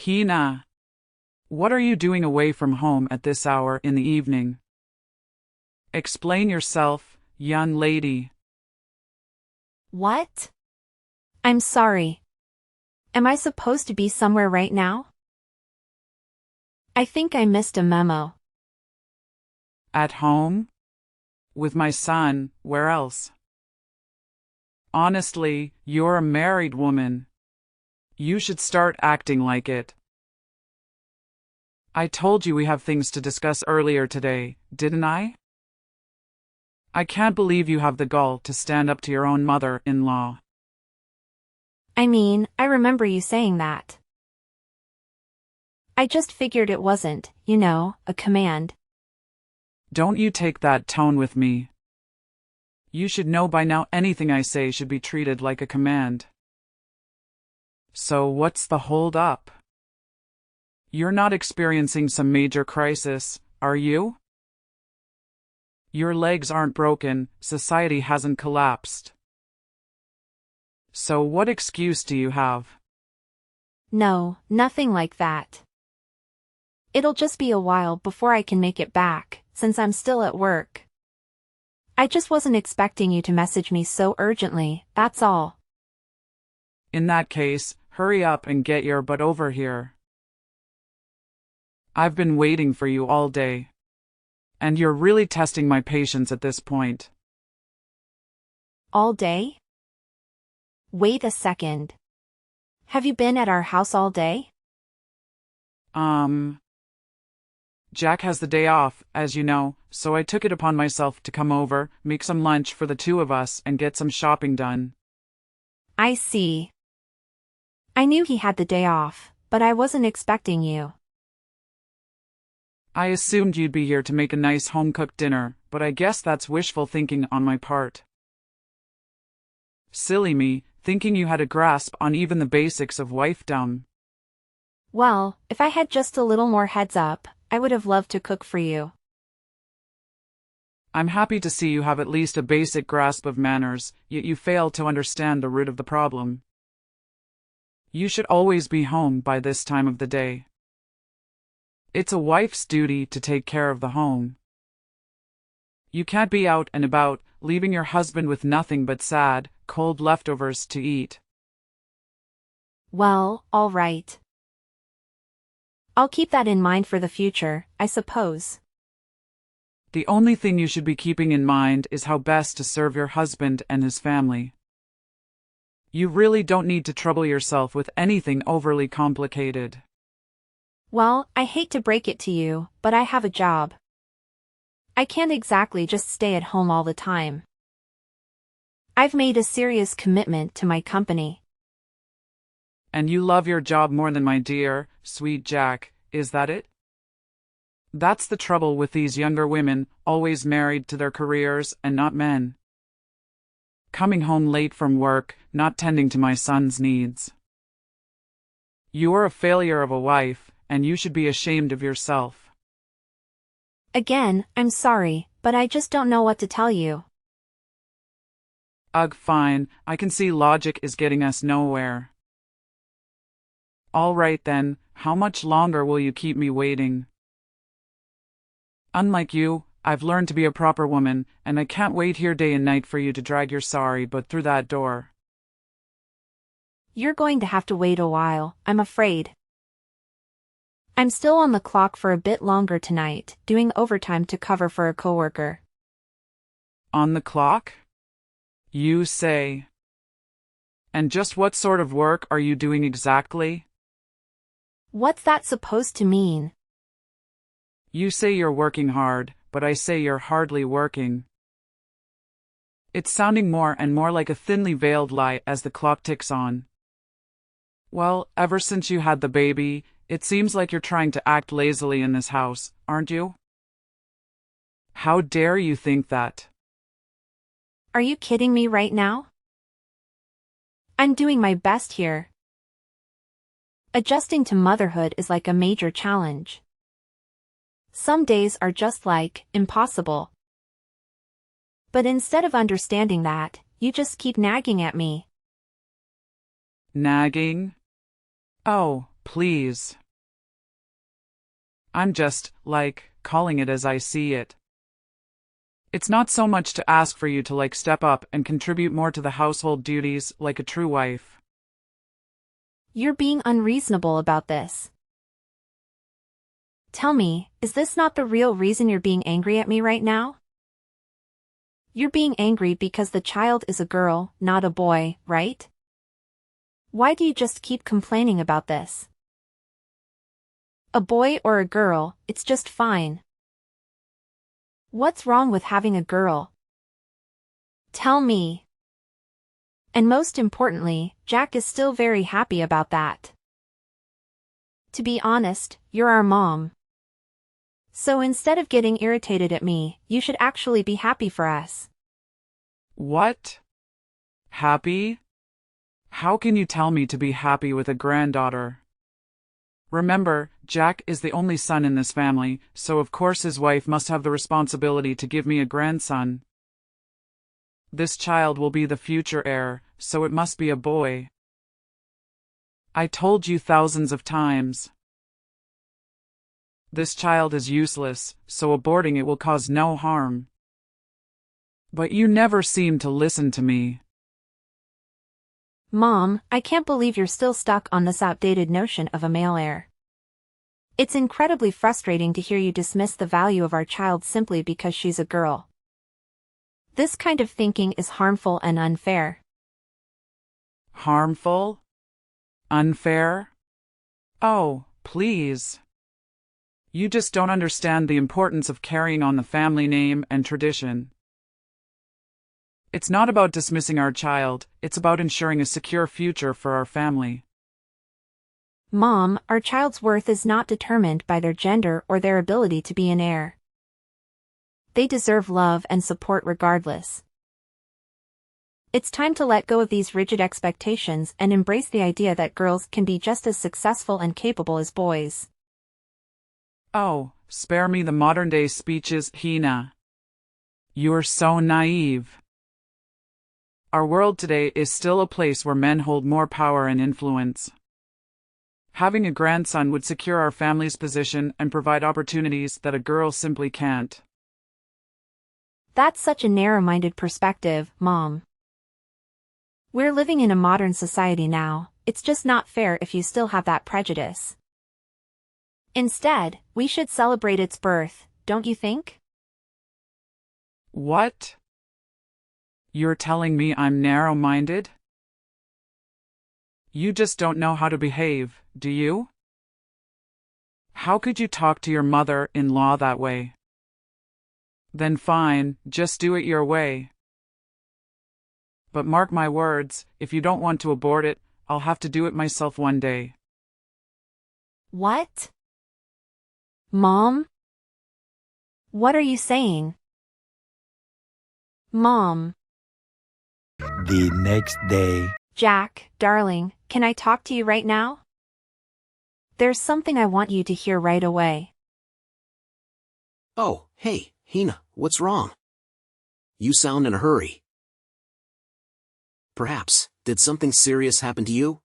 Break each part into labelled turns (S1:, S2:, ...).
S1: Hina, what are you doing away from home at this hour in the evening? Explain yourself, young lady.
S2: What? I'm sorry. Am I supposed to be somewhere right now? I think I missed a memo.
S1: At home? With my son, where else? Honestly, you're a married woman. You should start acting like it. I told you we have things to discuss earlier today, didn't I? I can't believe you have the gall to stand up to your own mother-in-law.
S2: I mean, I remember you saying that. I just figured it wasn't, a command.
S1: Don't you take that tone with me. You should know by now anything I say should be treated like a command. So what's the hold up? You're not experiencing some major crisis, are you? Your legs aren't broken, society hasn't collapsed. So what excuse do you have?
S2: No, nothing like that. It'll just be a while before I can make it back, since I'm still at work. I just wasn't expecting you to message me so urgently, that's all.
S1: In that case, hurry up and get your butt over here. I've been waiting for you all day. And you're really testing my patience at this point.
S2: All day? Wait a second. Have you been at our house all day?
S1: Jack has the day off, as you know, so I took it upon myself to come over, make some lunch for the two of us, and get some shopping done.
S2: I see. I knew he had the day off, but I wasn't expecting you.
S1: I assumed you'd be here to make a nice home-cooked dinner, but I guess that's wishful thinking on my part. Silly me, thinking you had a grasp on even the basics of wifedom.
S2: Well, if I had just a little more heads up, I would have loved to cook for you.
S1: I'm happy to see you have at least a basic grasp of manners, yet you fail to understand the root of the problem. You should always be home by this time of the day. It's a wife's duty to take care of the home. You can't be out and about, leaving your husband with nothing but sad, cold leftovers to eat.
S2: Well, all right. I'll keep that in mind for the future, I suppose.
S1: The only thing you should be keeping in mind is how best to serve your husband and his family. You really don't need to trouble yourself with anything overly complicated.
S2: Well, I hate to break it to you, but I have a job. I can't exactly just stay at home all the time. I've made a serious commitment to my company.
S1: And you love your job more than my dear, sweet Jack, is that it? That's the trouble with these younger women, always married to their careers and not men. Coming home late from work, not tending to my son's needs. You're a failure of a wife, and you should be ashamed of yourself.
S2: Again, I'm sorry, but I just don't know what to tell you.
S1: Ugh, fine, I can see logic is getting us nowhere. All right then, how much longer will you keep me waiting? Unlike you, I've learned to be a proper woman, and I can't wait here day and night for you to drag your sorry butt through that door.
S2: You're going to have to wait a while, I'm afraid. I'm still on the clock for a bit longer tonight, doing overtime to cover for a coworker.
S1: On the clock? You say. And just what sort of work are you doing exactly?
S2: What's that supposed to mean?
S1: You say you're working hard, but I say you're hardly working. It's sounding more and more like a thinly veiled lie as the clock ticks on. Well, ever since you had the baby, it seems like you're trying to act lazily in this house, aren't you? How dare you think that?
S2: Are you kidding me right now? I'm doing my best here. Adjusting to motherhood is like a major challenge. Some days are just like impossible. But instead of understanding that, you just keep nagging at me.
S1: Nagging? Oh, please. I'm just, calling it as I see it. It's not so much to ask for you to step up and contribute more to the household duties like a true wife.
S2: You're being unreasonable about this. Tell me, is this not the real reason you're being angry at me right now? You're being angry because the child is a girl, not a boy, right? Why do you just keep complaining about this? A boy or a girl, it's just fine. What's wrong with having a girl? Tell me. And most importantly, Jack is still very happy about that. To be honest, you're our mom. So instead of getting irritated at me, you should actually be happy for us.
S1: What? Happy? How can you tell me to be happy with a granddaughter? Remember, Jack is the only son in this family, so of course his wife must have the responsibility to give me a grandson. This child will be the future heir, so it must be a boy. I told you thousands of times. This child is useless, so aborting it will cause no harm. But you never seem to listen to me.
S2: Mom, I can't believe you're still stuck on this outdated notion of a male heir. It's incredibly frustrating to hear you dismiss the value of our child simply because she's a girl. This kind of thinking is harmful and unfair.
S1: Harmful? Unfair? Oh, please. You just don't understand the importance of carrying on the family name and tradition. It's not about dismissing our child, it's about ensuring a secure future for our family.
S2: Mom, our child's worth is not determined by their gender or their ability to be an heir. They deserve love and support regardless. It's time to let go of these rigid expectations and embrace the idea that girls can be just as successful and capable as boys.
S1: Oh, spare me the modern-day speeches, Hina. You're so naive. Our world today is still a place where men hold more power and influence. Having a grandson would secure our family's position and provide opportunities that a girl simply can't.
S2: That's such a narrow-minded perspective, Mom. We're living in a modern society now, it's just not fair if you still have that prejudice. Instead, we should celebrate its birth, don't you think?
S1: What? You're telling me I'm narrow-minded? You just don't know how to behave, do you? How could you talk to your mother-in-law that way? Then fine, just do it your way. But mark my words, if you don't want to abort it, I'll have to do it myself one day.
S2: What? Mom? What are you saying? Mom.
S3: The next day.
S2: Jack, darling, can I talk to you right now? There's something I want you to hear right away.
S4: Oh, hey, Hina, what's wrong? You sound in a hurry. Perhaps, did something serious happen to you?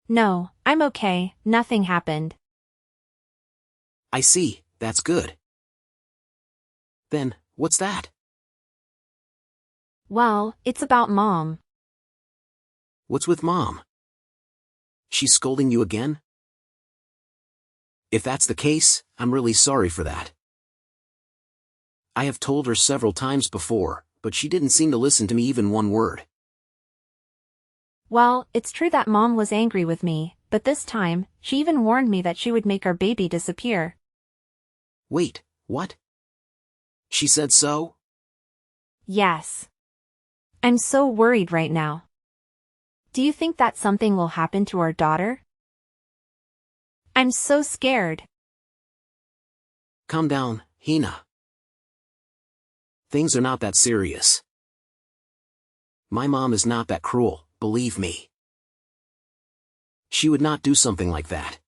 S2: No, I'm okay, nothing happened.
S4: I see, that's good. Then, what's that?
S2: Well, it's about Mom.
S4: What's with Mom? She's scolding you again? If that's the case, I'm really sorry for that. I have told her several times before, but she didn't seem to listen to me even one word.
S2: Well, it's true that Mom was angry with me, but this time, she even warned me that she would make our baby disappear.
S4: Wait, what? She said so?
S2: Yes. I'm so worried right now. Do you think that something will happen to our daughter? I'm so scared.
S4: Calm down, Hina. Things are not that serious. My mom is not that cruel, believe me. She would not do something like that.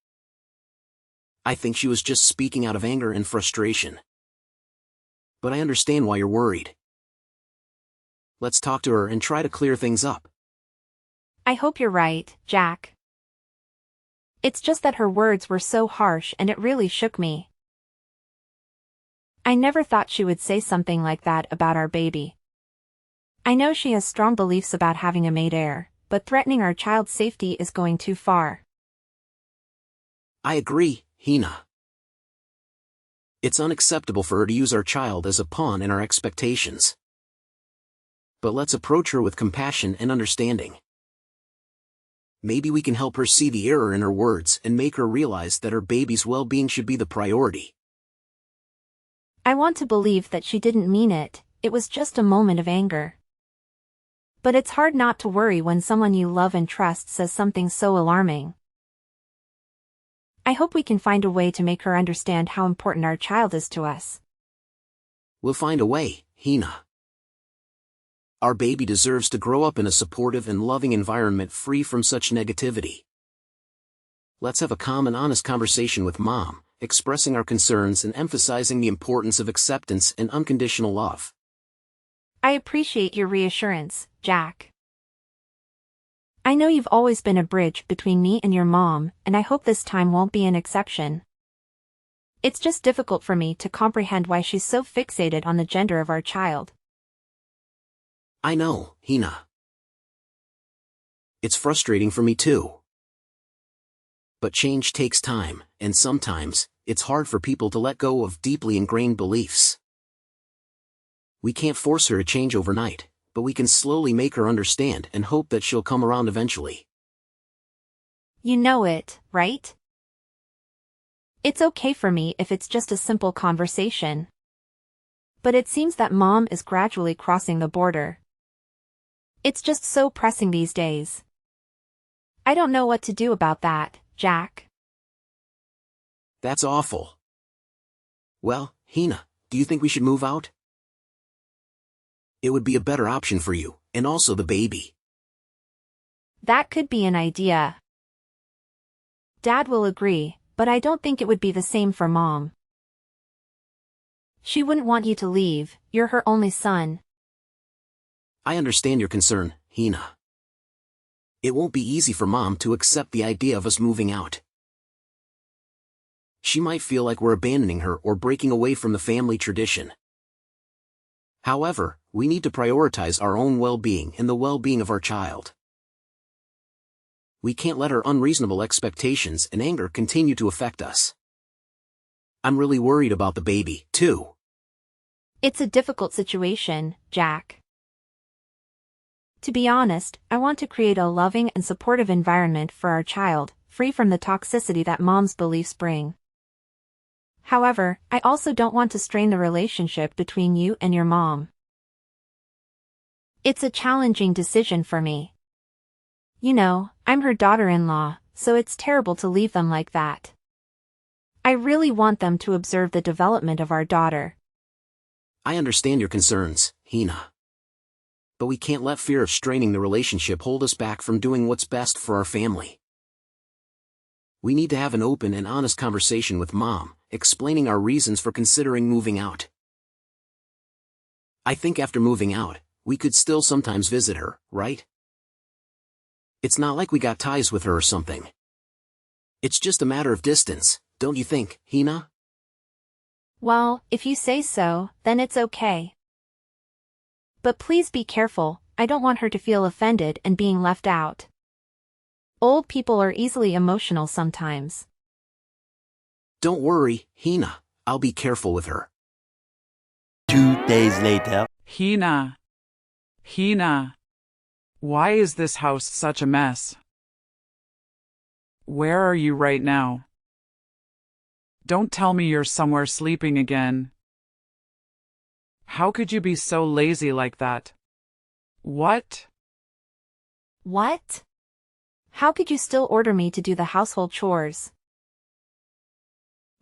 S4: I think she was just speaking out of anger and frustration. But I understand why you're worried. Let's talk to her and try to clear things up.
S2: I hope you're right, Jack. It's just that her words were so harsh and it really shook me. I never thought she would say something like that about our baby. I know she has strong beliefs about having a maid heir, but threatening our child's safety is going too far.
S4: I agree, Hina. It's unacceptable for her to use our child as a pawn in our expectations. But let's approach her with compassion and understanding. Maybe we can help her see the error in her words and make her realize that her baby's well-being should be the priority.
S2: I want to believe that she didn't mean it, it was just a moment of anger. But it's hard not to worry when someone you love and trust says something so alarming. I hope we can find a way to make her understand how important our child is to us.
S4: We'll find a way, Hina. Our baby deserves to grow up in a supportive and loving environment free from such negativity. Let's have a calm and honest conversation with Mom, expressing our concerns and emphasizing the importance of acceptance and unconditional love.
S2: I appreciate your reassurance, Jack. I know you've always been a bridge between me and your mom, and I hope this time won't be an exception. It's just difficult for me to comprehend why she's so fixated on the gender of our child.
S4: I know, Hina. It's frustrating for me too. But change takes time, and sometimes, it's hard for people to let go of deeply ingrained beliefs. We can't force her to change overnight, but we can slowly make her understand and hope that she'll come around eventually.
S2: You know it, right? It's okay for me if it's just a simple conversation. But it seems that Mom is gradually crossing the border. It's just so pressing these days. I don't know what to do about that, Jack.
S4: That's awful. Well, Hina, do you think we should move out? It would be a better option for you, and also the baby.
S2: That could be an idea. Dad will agree, but I don't think it would be the same for Mom. She wouldn't want you to leave, you're her only son.
S4: I understand your concern, Hina. It won't be easy for Mom to accept the idea of us moving out. She might feel like we're abandoning her or breaking away from the family tradition. However, we need to prioritize our own well-being and the well-being of our child. We can't let our unreasonable expectations and anger continue to affect us. I'm really worried about the baby, too.
S2: It's a difficult situation, Jack. To be honest, I want to create a loving and supportive environment for our child, free from the toxicity that Mom's beliefs bring. However, I also don't want to strain the relationship between you and your mom. It's a challenging decision for me. You know, I'm her daughter-in-law, so it's terrible to leave them like that. I really want them to observe the development of our daughter.
S4: I understand your concerns, Hina. But we can't let fear of straining the relationship hold us back from doing what's best for our family. We need to have an open and honest conversation with Mom, explaining our reasons for considering moving out. I think after moving out, we could still sometimes visit her, right? It's not like we got ties with her or something. It's just a matter of distance, don't you think, Hina?
S2: Well, if you say so, then it's okay. But please be careful, I don't want her to feel offended and being left out. Old people are easily emotional sometimes.
S4: Don't worry, Hina, I'll be careful with her.
S3: 2 days later.
S1: Hina. Hina. Why is this house such a mess? Where are you right now? Don't tell me you're somewhere sleeping again. How could you be so lazy like that? What?
S2: What? How could you still order me to do the household chores?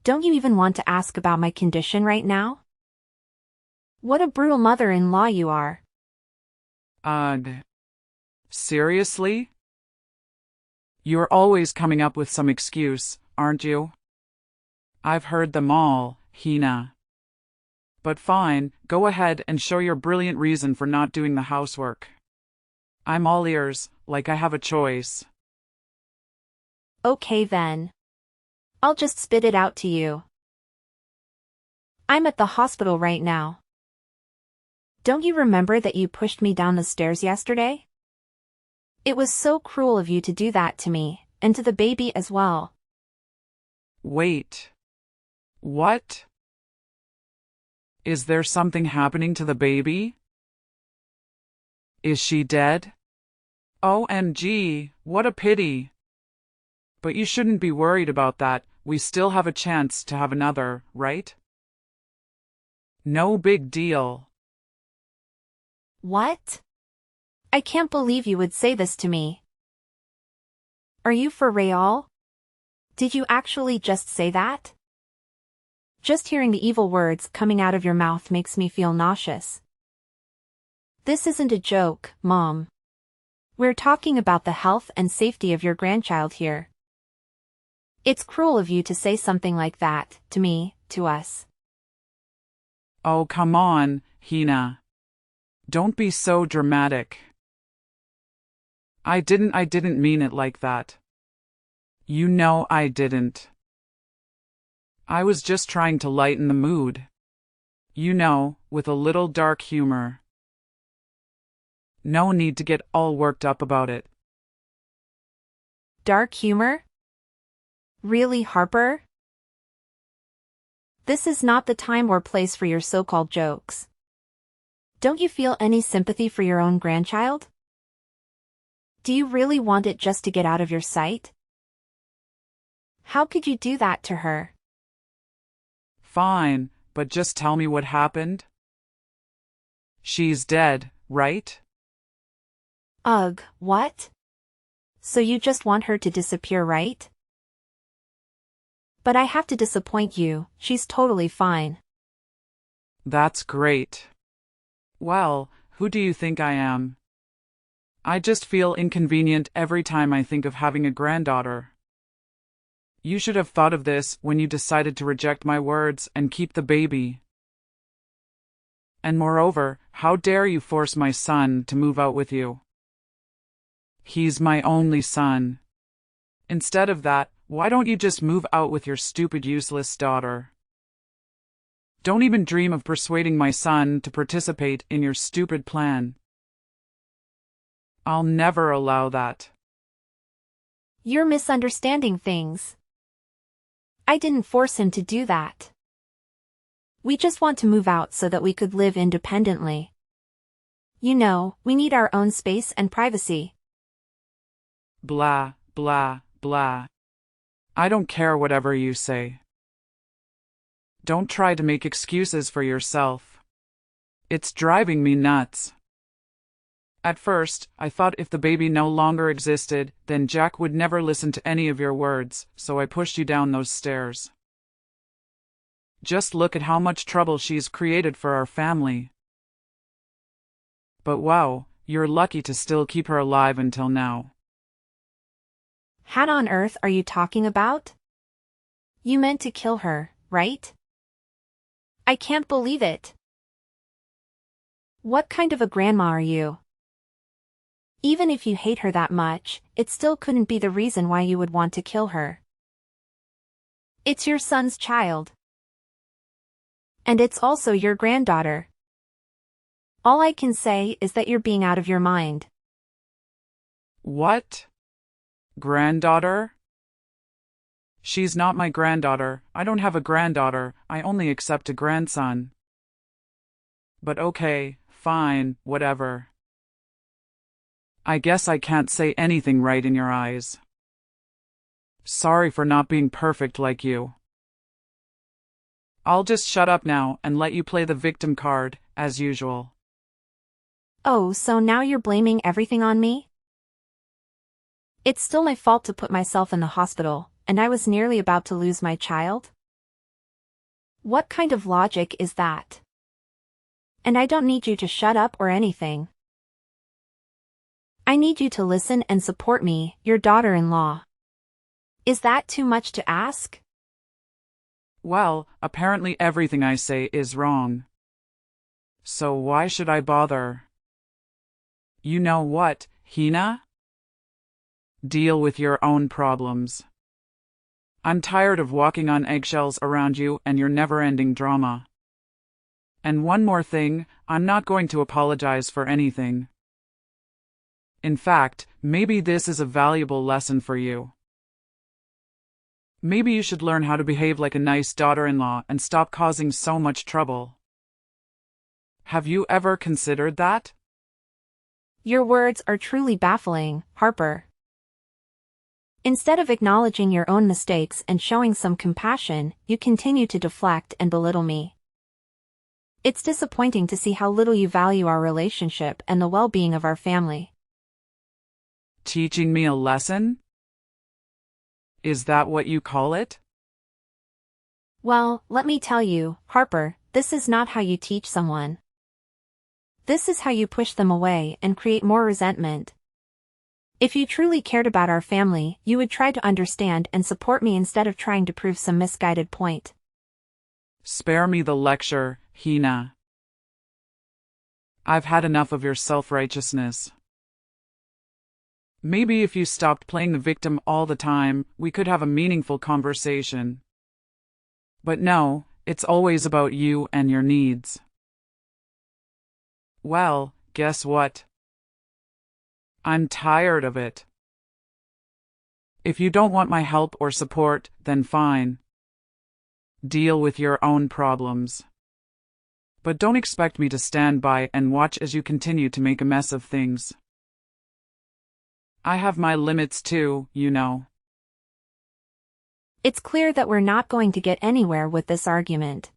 S2: Don't you even want to ask about my condition right now? What a brutal mother-in-law you are.
S1: Seriously? You're always coming up with some excuse, aren't you? I've heard them all, Hina. But fine, go ahead and show your brilliant reason for not doing the housework. I'm all ears, like I have a choice.
S2: Okay then. I'll just spit it out to you. I'm at the hospital right now. Don't you remember that you pushed me down the stairs yesterday? It was so cruel of you to do that to me, and to the baby as well.
S1: Wait. What? Is there something happening to the baby? Is she dead? OMG, what a pity. But you shouldn't be worried about that, we still have a chance to have another, right? No big deal.
S2: What? I can't believe you would say this to me. Are you for real? Did you actually just say that? Just hearing the evil words coming out of your mouth makes me feel nauseous. This isn't a joke, Mom. We're talking about the health and safety of your grandchild here. It's cruel of you to say something like that, to me, to us.
S1: Oh, come on, Hina. Don't be so dramatic. I didn't mean it like that. You know I didn't. I was just trying to lighten the mood. You know, with a little dark humor. No need to get all worked up about it.
S2: Dark humor? Really, Harper? This is not the time or place for your so-called jokes. Don't you feel any sympathy for your own grandchild? Do you really want it just to get out of your sight? How could you do that to her?
S1: Fine, but just tell me what happened. She's dead, right?
S2: Ugh, what? So you just want her to disappear, right? But I have to disappoint you, she's totally fine.
S1: That's great. Well, who do you think I am? I just feel inconvenient every time I think of having a granddaughter. You should have thought of this when you decided to reject my words and keep the baby. And moreover, how dare you force my son to move out with you? He's my only son. Instead of that, why don't you just move out with your stupid, useless daughter? Don't even dream of persuading my son to participate in your stupid plan. I'll never allow that.
S2: You're misunderstanding things. I didn't force him to do that. We just want to move out so that we could live independently. You know, we need our own space and privacy.
S1: Blah, blah, blah. I don't care whatever you say. Don't try to make excuses for yourself. It's driving me nuts. At first, I thought if the baby no longer existed, then Jack would never listen to any of your words, so I pushed you down those stairs. Just look at how much trouble she's created for our family. But wow, you're lucky to still keep her alive until now.
S2: What on earth are you talking about? You meant to kill her, right? I can't believe it. What kind of a grandma are you? Even if you hate her that much, it still couldn't be the reason why you would want to kill her. It's your son's child. And it's also your granddaughter. All I can say is that you're being out of your mind.
S1: What? Granddaughter? She's not my granddaughter. I don't have a granddaughter, I only accept a grandson. But okay, fine, whatever. I guess I can't say anything right in your eyes. Sorry for not being perfect like you. I'll just shut up now and let you play the victim card, as usual.
S2: Oh, so now you're blaming everything on me? It's still my fault to put myself in the hospital, and I was nearly about to lose my child? What kind of logic is that? And I don't need you to shut up or anything. I need you to listen and support me, your daughter-in-law. Is that too much to ask?
S1: Well, apparently everything I say is wrong. So why should I bother? You know what, Hina? Deal with your own problems. I'm tired of walking on eggshells around you and your never-ending drama. And one more thing, I'm not going to apologize for anything. In fact, maybe this is a valuable lesson for you. Maybe you should learn how to behave like a nice daughter-in-law and stop causing so much trouble. Have you ever considered that?
S2: Your words are truly baffling, Harper. Instead of acknowledging your own mistakes and showing some compassion, you continue to deflect and belittle me. It's disappointing to see how little you value our relationship and the well-being of our family.
S1: Teaching me a lesson? Is that what you call it?
S2: Well, let me tell you, Harper, this is not how you teach someone. This is how you push them away and create more resentment. If you truly cared about our family, you would try to understand and support me instead of trying to prove some misguided point.
S1: Spare me the lecture, Hina. I've had enough of your self-righteousness. Maybe if you stopped playing the victim all the time, we could have a meaningful conversation. But no, it's always about you and your needs. Well, guess what? I'm tired of it. If you don't want my help or support, then fine. Deal with your own problems. But don't expect me to stand by and watch as you continue to make a mess of things. I have my limits too, you know.
S2: It's clear that we're not going to get anywhere with this argument.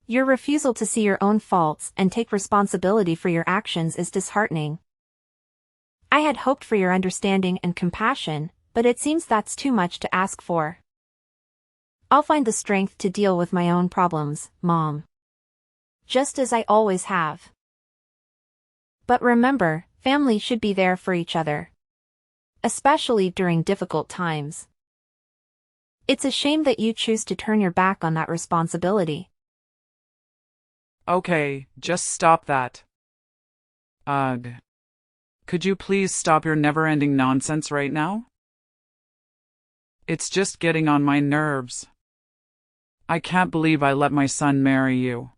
S2: Your refusal to see your own faults and take responsibility for your actions is disheartening. I had hoped for your understanding and compassion, but it seems that's too much to ask for. I'll find the strength to deal with my own problems, Mom. Just as I always have. But remember, family should be there for each other. Especially during difficult times. It's a shame that you choose to turn your back on that responsibility.
S1: Okay, just stop that. Ugh. Could you please stop your never-ending nonsense right now? It's just getting on my nerves. I can't believe I let my son marry you.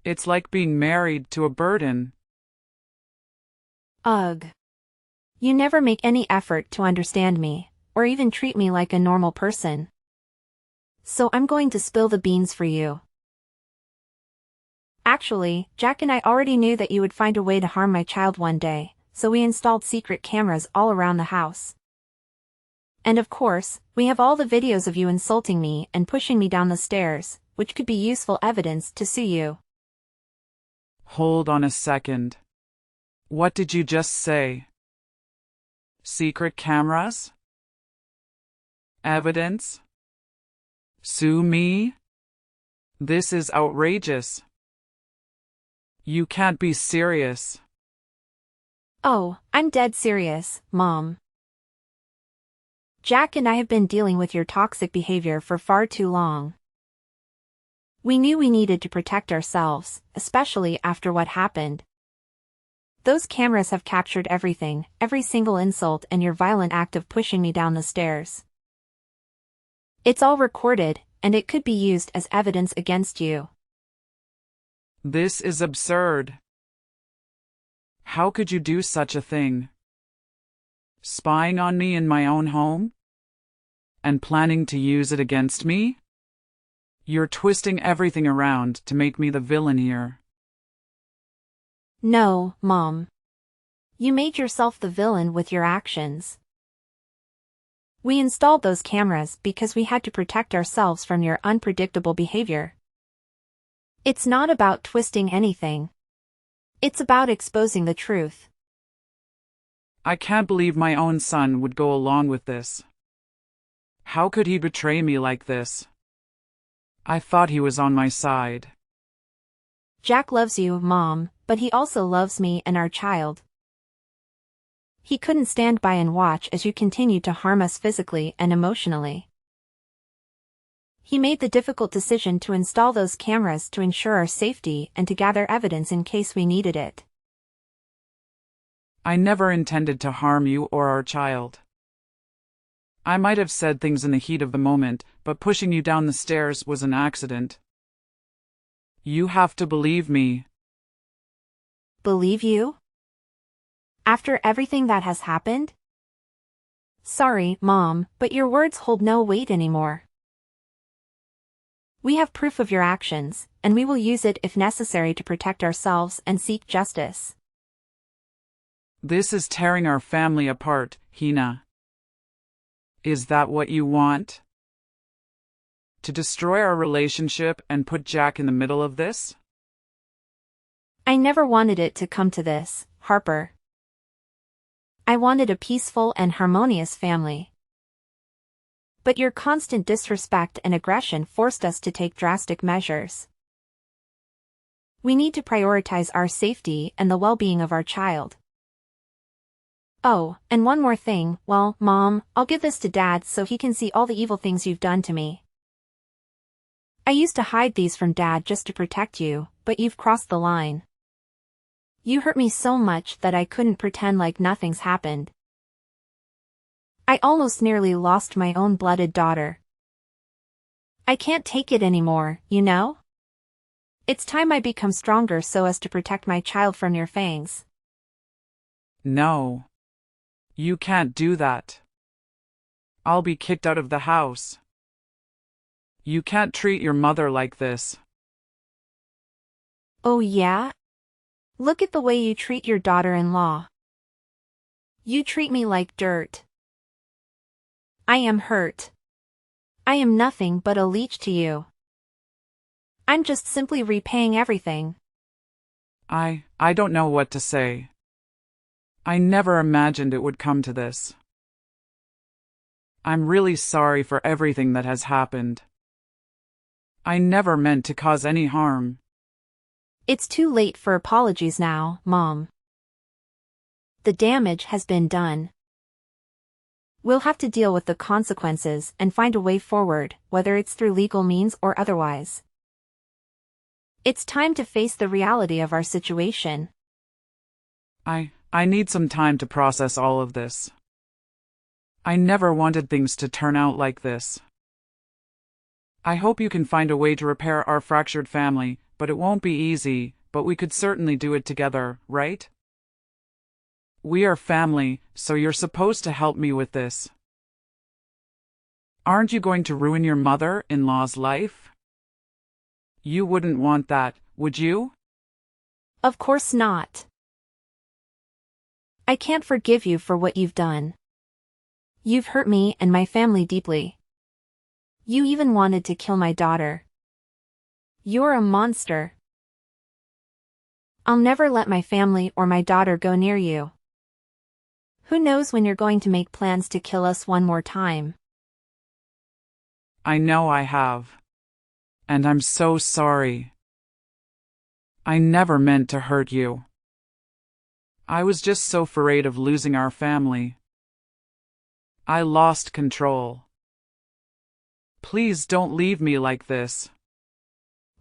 S1: It's like being married to a burden.
S2: Ugh. You never make any effort to understand me, or even treat me like a normal person. So I'm going to spill the beans for you. Actually, Jack and I already knew that you would find a way to harm my child one day, so we installed secret cameras all around the house. And of course, we have all the videos of you insulting me and pushing me down the stairs, which could be useful evidence to sue you.
S1: Hold on a second. What did you just say? Secret cameras? Evidence? Sue me? This is outrageous. You can't be serious.
S2: Oh, I'm dead serious, Mom. Jack and I have been dealing with your toxic behavior for far too long. We knew we needed to protect ourselves, especially after what happened. Those cameras have captured everything, every single insult and your violent act of pushing me down the stairs. It's all recorded, and it could be used as evidence against you.
S1: This is absurd. How could you do such a thing? Spying on me in my own home? And planning to use it against me? You're twisting everything around to make me the villain here.
S2: No, Mom. You made yourself the villain with your actions. We installed those cameras because we had to protect ourselves from your unpredictable behavior. It's not about twisting anything. It's about exposing the truth.
S1: I can't believe my own son would go along with this. How could he betray me like this? I thought he was on my side.
S2: Jack loves you, Mom, but he also loves me and our child. He couldn't stand by and watch as you continued to harm us physically and emotionally. He made the difficult decision to install those cameras to ensure our safety and to gather evidence in case we needed it.
S1: I never intended to harm you or our child. I might have said things in the heat of the moment, but pushing you down the stairs was an accident. You have to believe me.
S2: Believe you? After everything that has happened? Sorry, Mom, but your words hold no weight anymore. We have proof of your actions, and we will use it if necessary to protect ourselves and seek justice.
S1: This is tearing our family apart, Hina. Is that what you want? To destroy our relationship and put Jack in the middle of this?
S2: I never wanted it to come to this, Harper. I wanted a peaceful and harmonious family. But your constant disrespect and aggression forced us to take drastic measures. We need to prioritize our safety and the well-being of our child. Oh, and one more thing, well, Mom, I'll give this to Dad so he can see all the evil things you've done to me. I used to hide these from Dad just to protect you, but you've crossed the line. You hurt me so much that I couldn't pretend like nothing's happened. I almost nearly lost my own blooded daughter. I can't take it anymore, you know? It's time I become stronger so as to protect my child from your fangs.
S1: No. You can't do that. I'll be kicked out of the house. You can't treat your mother like this.
S2: Oh yeah? Look at the way you treat your daughter-in-law. You treat me like dirt. I am hurt. I am nothing but a leech to you. I'm just simply repaying everything.
S1: I don't know what to say. I never imagined it would come to this. I'm really sorry for everything that has happened. I never meant to cause any harm.
S2: It's too late for apologies now, Mom. The damage has been done. We'll have to deal with the consequences and find a way forward, whether it's through legal means or otherwise. It's time to face the reality of our situation.
S1: I need some time to process all of this. I never wanted things to turn out like this. I hope you can find a way to repair our fractured family, but it won't be easy, but we could certainly do it together, right? We are family, so you're supposed to help me with this. Aren't you going to ruin your mother-in-law's life? You wouldn't want that, would you?
S2: Of course not. I can't forgive you for what you've done. You've hurt me and my family deeply. You even wanted to kill my daughter. You're a monster. I'll never let my family or my daughter go near you. Who knows when you're going to make plans to kill us one more time?
S1: I know I have. And I'm so sorry. I never meant to hurt you. I was just so afraid of losing our family. I lost control. Please don't leave me like this.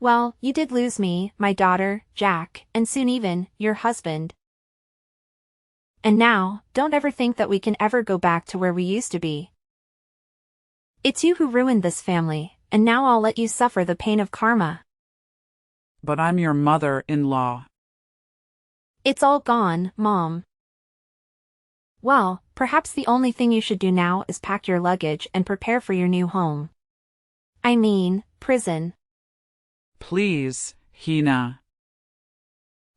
S2: Well, you did lose me, my daughter, Jack, and soon even, your husband. And now, don't ever think that we can ever go back to where we used to be. It's you who ruined this family, and now I'll let you suffer the pain of karma.
S1: But I'm your mother-in-law.
S2: It's all gone, Mom. Well, perhaps the only thing you should do now is pack your luggage and prepare for your new home. I mean, prison.
S1: Please, Hina.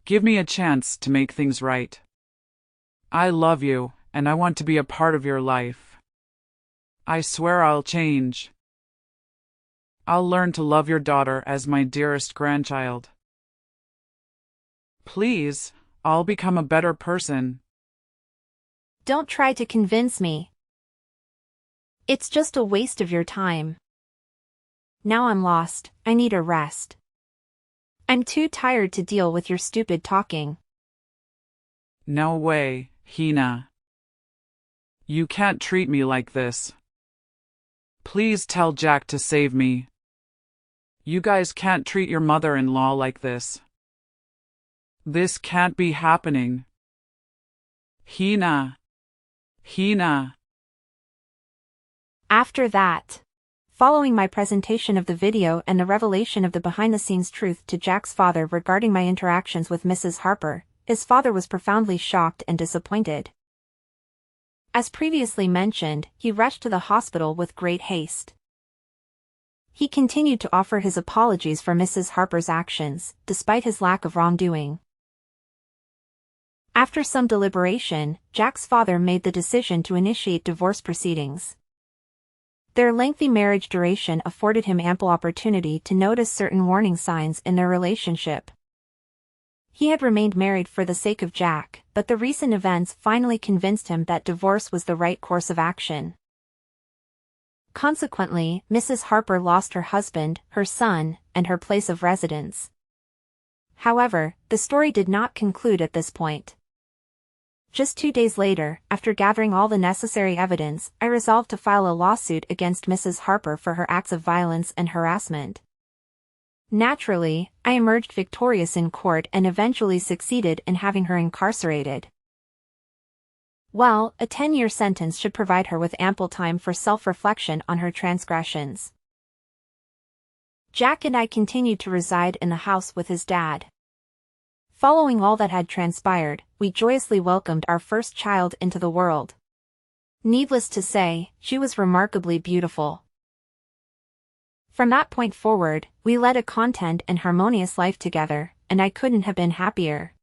S1: Give me a chance to make things right. I love you, and I want to be a part of your life. I swear I'll change. I'll learn to love your daughter as my dearest grandchild. Please, I'll become a better person.
S2: Don't try to convince me. It's just a waste of your time. Now I'm lost, I need a rest. I'm too tired to deal with your stupid talking.
S1: No way, Hina. You can't treat me like this. Please tell Jack to save me. You guys can't treat your mother-in-law like this. This can't be happening. Hina. Hina.
S2: After that, following my presentation of the video and the revelation of the behind-the-scenes truth to Jack's father regarding my interactions with Mrs. Harper, his father was profoundly shocked and disappointed. As previously mentioned, he rushed to the hospital with great haste. He continued to offer his apologies for Mrs. Harper's actions, despite his lack of wrongdoing. After some deliberation, Jack's father made the decision to initiate divorce proceedings. Their lengthy marriage duration afforded him ample opportunity to notice certain warning signs in their relationship. He had remained married for the sake of Jack, but the recent events finally convinced him that divorce was the right course of action. Consequently, Mrs. Harper lost her husband, her son, and her place of residence. However, the story did not conclude at this point. Just 2 days later, after gathering all the necessary evidence, I resolved to file a lawsuit against Mrs. Harper for her acts of violence and harassment. Naturally, I emerged victorious in court and eventually succeeded in having her incarcerated. Well, a 10-year sentence should provide her with ample time for self-reflection on her transgressions. Jack and I continued to reside in the house with his dad. Following all that had transpired, we joyously welcomed our first child into the world. Needless to say, she was remarkably beautiful. From that point forward, we led a content and harmonious life together, and I couldn't have been happier.